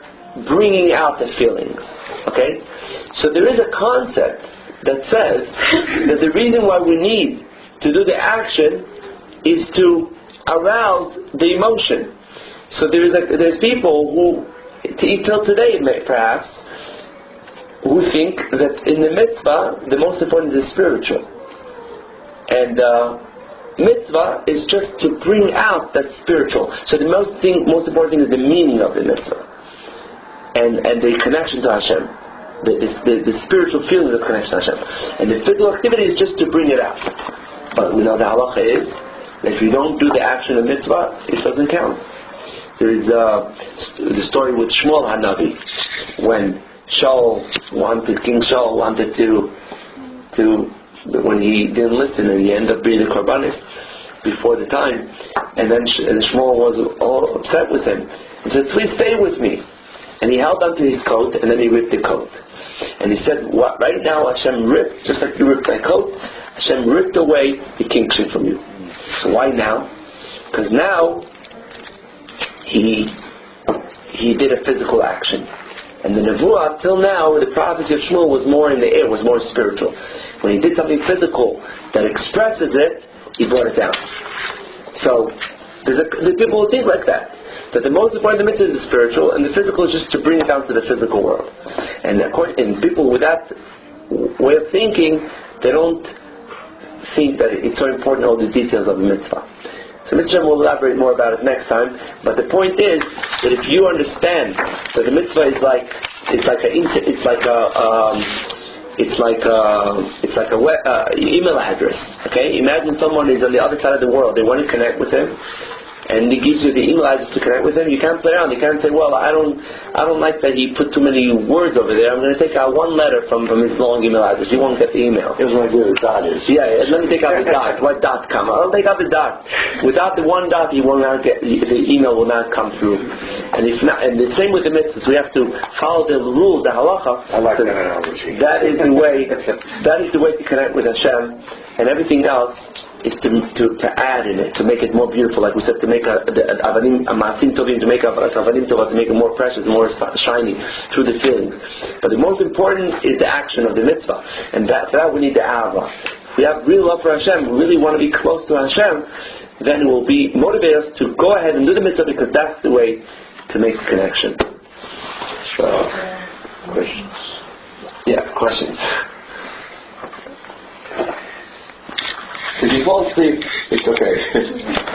Speaker 1: bringing out the feelings. Okay? So there is a concept that says that the reason why we need to do the action is to arouse the emotion. So there's people who, till today perhaps, who think that in the mitzvah the most important is spiritual, and mitzvah is just to bring out that spiritual. So the most important thing is the meaning of the mitzvah and the connection to Hashem, the spiritual feeling of connection to Hashem, and the physical activity is just to bring it out. But we know the halacha is that if you don't do the action of mitzvah, it doesn't count. there is the story with Shmuel Hanavi, when King Shaul wanted to when he didn't listen and he ended up being the Korbanis before the time, and then Shmuel was all upset with him and said, please stay with me. And he held onto his coat, and then he ripped the coat. And he said, right now Hashem ripped, just like you ripped my coat, Hashem ripped away the kingship from you. So why now? Because now he did a physical action. And the Nevuah, till now, the prophecy of Shmuel was more in the air, was more spiritual. When he did something physical that expresses it, he brought it down. So, the people will think like that. That the most important mitzvah is the spiritual, and the physical is just to bring it down to the physical world. And people with that way of thinking, they don't think that it's so important, all the details of the mitzvah. So Mitzvah will elaborate more about it next time. But the point is that if you understand that the mitzvah is like a email address. Okay, imagine someone is on the other side of the world. They want to connect with him, and he gives you the email address to connect with him. You can't play around. You can't say, well, I don't like that he put too many words over there. I'm going to take out one letter from his long email address. He won't get the email.
Speaker 4: Here's what I do, the dot is.
Speaker 1: Yeah, let me take out the dot. What dot come? I'll take out the dot. Without the one dot, he will not get the email will not come through. And if not, and the same with the mitzvahs. We have to follow the rules, the halacha.
Speaker 4: I like that analogy.
Speaker 1: That is the way. That is the way to connect with Hashem, and everything else is to add in it, to make it more beautiful. Like we said, to make a maasim tovim, to make a avanim tova, to make it more precious, more shiny through the feelings. But the most important is the action of the mitzvah, and for that we need the ahava. If we have real love for Hashem, we really want to be close to Hashem, then it will motivate us to go ahead and do the mitzvah, because that's the way to make a connection. So, questions? Yeah, questions. If you fall asleep, it's okay.